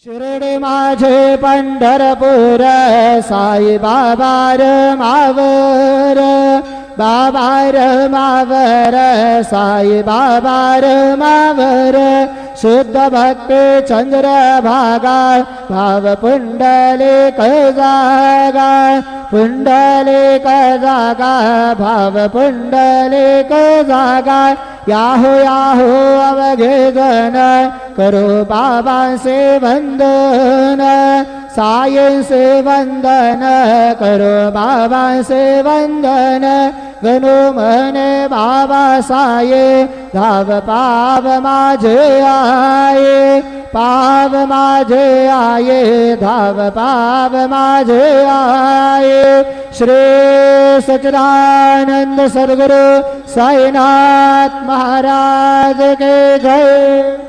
शिर्डी माझे पंढरपूर साई बाबा मावर बाबा मावर साई बाबा मावर शुद्ध भक्ती चंद्र भागा भाव पुंडलिक जागा पुंडलिक जागा भाव पुंडलिक जागा याहो याहो अवघे जन करो बाबा से वंदन साये से वंदन करो बाबा से वंदन गणो मने बाबा साये धाव पाव माझे आये पाव माझे आये धाव पाव माझे आये श्री सच्चिदानंद सद्गुरु साईनाथ महाराज के जय।